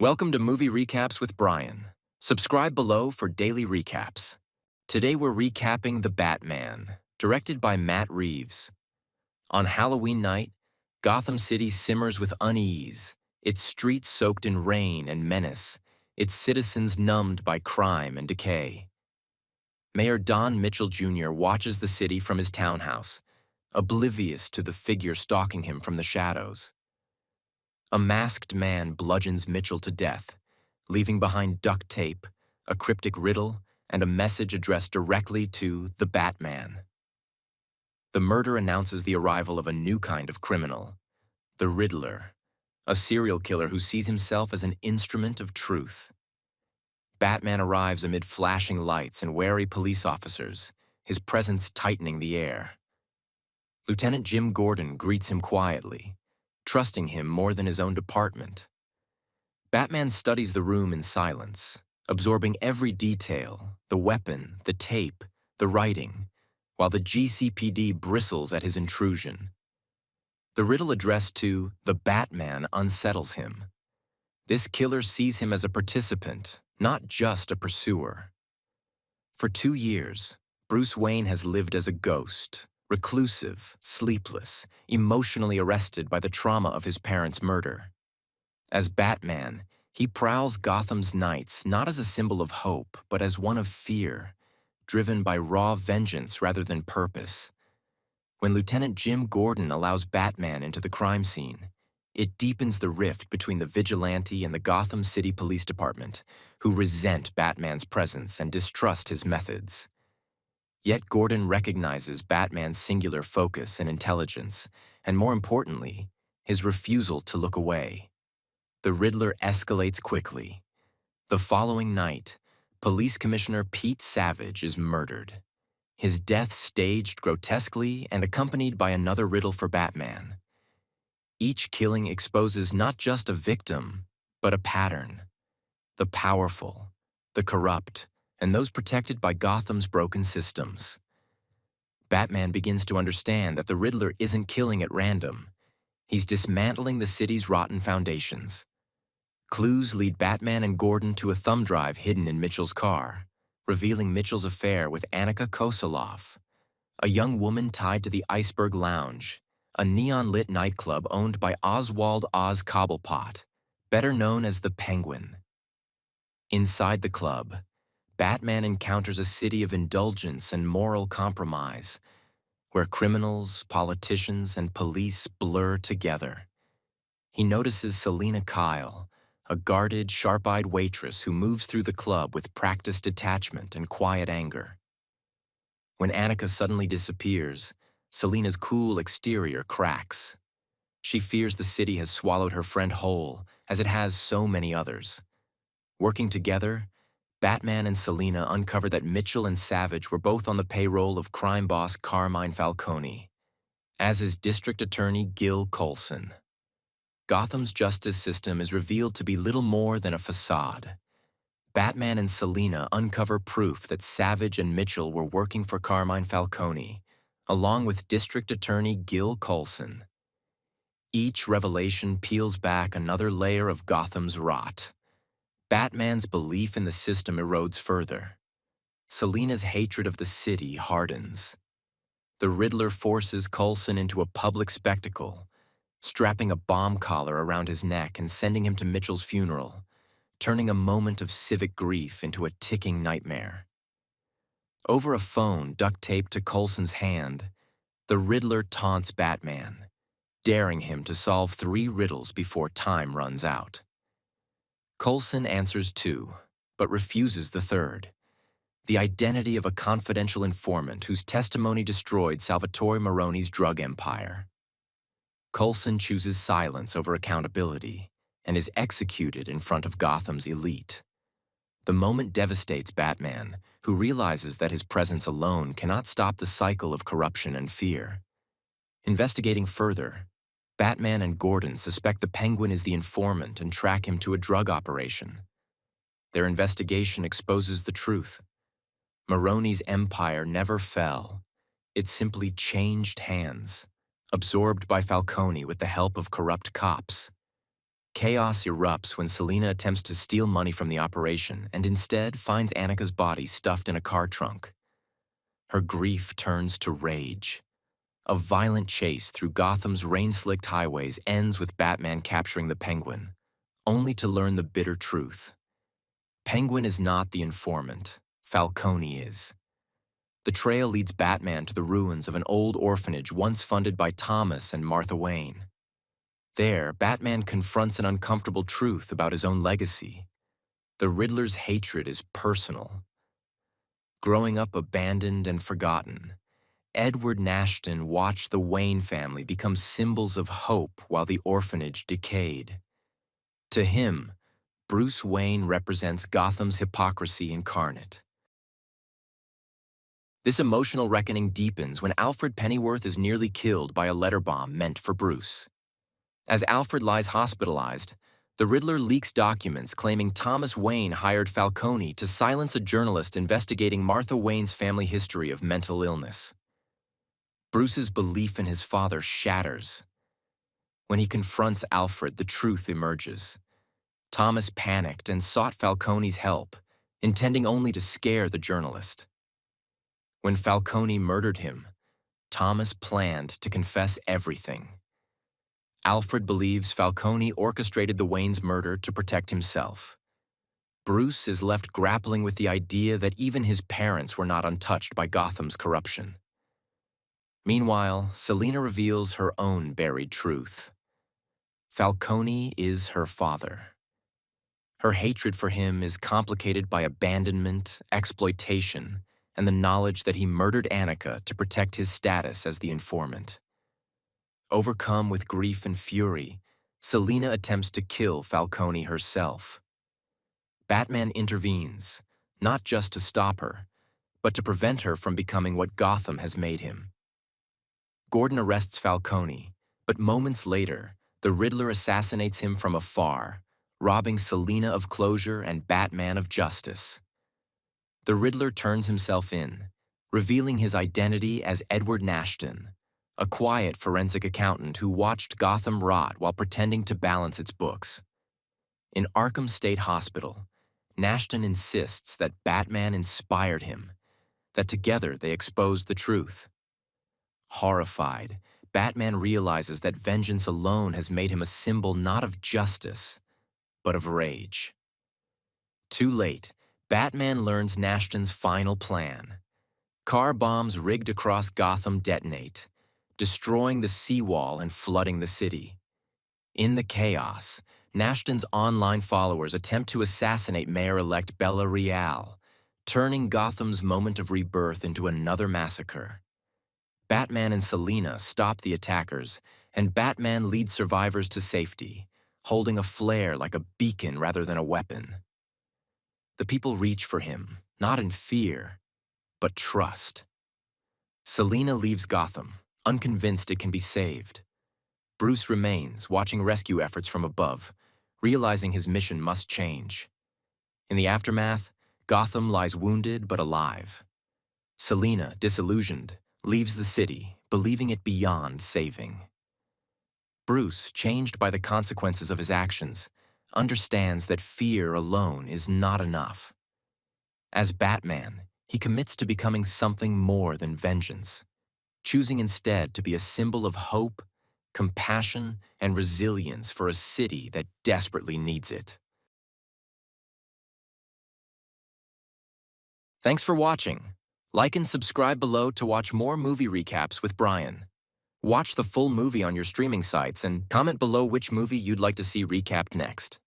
Welcome to Movie Recaps with Brian. Subscribe below for daily recaps. Today we're recapping The Batman, directed by Matt Reeves. On Halloween night, Gotham City simmers with unease, its streets soaked in rain and menace, its citizens numbed by crime and decay. Mayor Don Mitchell Jr. watches the city from his townhouse, oblivious to the figure stalking him from the shadows. A masked man bludgeons Mitchell to death, leaving behind duct tape, a cryptic riddle, and a message addressed directly to the Batman. The murder announces the arrival of a new kind of criminal, the Riddler, a serial killer who sees himself as an instrument of truth. Batman arrives amid flashing lights and wary police officers, his presence tightening the air. Lieutenant Jim Gordon greets him quietly, trusting him more than his own department. Batman studies the room in silence, absorbing every detail, the weapon, the tape, the writing, while the GCPD bristles at his intrusion. The riddle addressed to the Batman unsettles him. This killer sees him as a participant, not just a pursuer. For 2 years, Bruce Wayne has lived as a ghost, reclusive, sleepless, emotionally arrested by the trauma of his parents' murder. As Batman, he prowls Gotham's nights not as a symbol of hope, but as one of fear, driven by raw vengeance rather than purpose. When Lieutenant Jim Gordon allows Batman into the crime scene, it deepens the rift between the vigilante and the Gotham City Police Department, who resent Batman's presence and distrust his methods. Yet Gordon recognizes Batman's singular focus and intelligence, and more importantly, his refusal to look away. The Riddler escalates quickly. The following night, Police Commissioner Pete Savage is murdered. His death staged grotesquely and accompanied by another riddle for Batman. Each killing exposes not just a victim, but a pattern. The powerful, the corrupt, and those protected by Gotham's broken systems. Batman begins to understand that the Riddler isn't killing at random. He's dismantling the city's rotten foundations. Clues lead Batman and Gordon to a thumb drive hidden in Mitchell's car, revealing Mitchell's affair with Annika Kosolov, a young woman tied to the Iceberg Lounge, a neon-lit nightclub owned by Oswald Oz Cobblepot, better known as the Penguin. Inside the club, Batman encounters a city of indulgence and moral compromise, where criminals, politicians, and police blur together. He notices Selina Kyle, a guarded, sharp-eyed waitress who moves through the club with practiced detachment and quiet anger. When Annika suddenly disappears, Selina's cool exterior cracks. She fears the city has swallowed her friend whole, as it has so many others. Working together, Batman and Selina uncover that Mitchell and Savage were both on the payroll of crime boss Carmine Falcone, as is District Attorney Gil Colson. Gotham's justice system is revealed to be little more than a facade. Batman and Selina uncover proof that Savage and Mitchell were working for Carmine Falcone, along with District Attorney Gil Colson. Each revelation peels back another layer of Gotham's rot. Batman's belief in the system erodes further. Selina's hatred of the city hardens. The Riddler forces Coulson into a public spectacle, strapping a bomb collar around his neck and sending him to Mitchell's funeral, turning a moment of civic grief into a ticking nightmare. Over a phone duct taped to Coulson's hand, the Riddler taunts Batman, daring him to solve 3 riddles before time runs out. Coulson answers 2, but refuses the 3rd, the identity of a confidential informant whose testimony destroyed Salvatore Maroni's drug empire. Coulson chooses silence over accountability and is executed in front of Gotham's elite. The moment devastates Batman, who realizes that his presence alone cannot stop the cycle of corruption and fear. Investigating further, Batman and Gordon suspect the Penguin is the informant and track him to a drug operation. Their investigation exposes the truth. Maroni's empire never fell. It simply changed hands, absorbed by Falcone with the help of corrupt cops. Chaos erupts when Selina attempts to steal money from the operation and instead finds Annika's body stuffed in a car trunk. Her grief turns to rage. A violent chase through Gotham's rain-slicked highways ends with Batman capturing the Penguin, only to learn the bitter truth. Penguin is not the informant. Falcone is. The trail leads Batman to the ruins of an old orphanage once funded by Thomas and Martha Wayne. There, Batman confronts an uncomfortable truth about his own legacy. The Riddler's hatred is personal. Growing up abandoned and forgotten, Edward Nashton watched the Wayne family become symbols of hope while the orphanage decayed. To him, Bruce Wayne represents Gotham's hypocrisy incarnate. This emotional reckoning deepens when Alfred Pennyworth is nearly killed by a letter bomb meant for Bruce. As Alfred lies hospitalized, the Riddler leaks documents claiming Thomas Wayne hired Falcone to silence a journalist investigating Martha Wayne's family history of mental illness. Bruce's belief in his father shatters. When he confronts Alfred, the truth emerges. Thomas panicked and sought Falcone's help, intending only to scare the journalist. When Falcone murdered him, Thomas planned to confess everything. Alfred believes Falcone orchestrated the Waynes' murder to protect himself. Bruce is left grappling with the idea that even his parents were not untouched by Gotham's corruption. Meanwhile, Selina reveals her own buried truth. Falcone is her father. Her hatred for him is complicated by abandonment, exploitation, and the knowledge that he murdered Annika to protect his status as the informant. Overcome with grief and fury, Selina attempts to kill Falcone herself. Batman intervenes, not just to stop her, but to prevent her from becoming what Gotham has made him. Gordon arrests Falcone, but moments later, the Riddler assassinates him from afar, robbing Selina of closure and Batman of justice. The Riddler turns himself in, revealing his identity as Edward Nashton, a quiet forensic accountant who watched Gotham rot while pretending to balance its books. In Arkham State Hospital, Nashton insists that Batman inspired him, that together they exposed the truth. Horrified, Batman realizes that vengeance alone has made him a symbol not of justice, but of rage. Too late, Batman learns Nashton's final plan. Car bombs rigged across Gotham detonate, destroying the seawall and flooding the city. In the chaos, Nashton's online followers attempt to assassinate Mayor-elect Bella Real, turning Gotham's moment of rebirth into another massacre. Batman and Selina stop the attackers, and Batman leads survivors to safety, holding a flare like a beacon rather than a weapon. The people reach for him, not in fear, but trust. Selina leaves Gotham, unconvinced it can be saved. Bruce remains, watching rescue efforts from above, realizing his mission must change. In the aftermath, Gotham lies wounded but alive. Selina, disillusioned, leaves the city, believing it beyond saving. Bruce, changed by the consequences of his actions, understands that fear alone is not enough. As Batman, he commits to becoming something more than vengeance, choosing instead to be a symbol of hope, compassion, and resilience for a city that desperately needs it. Thanks for watching. Like and subscribe below to watch more movie recaps with Brian. Watch the full movie on your streaming sites and comment below which movie you'd like to see recapped next.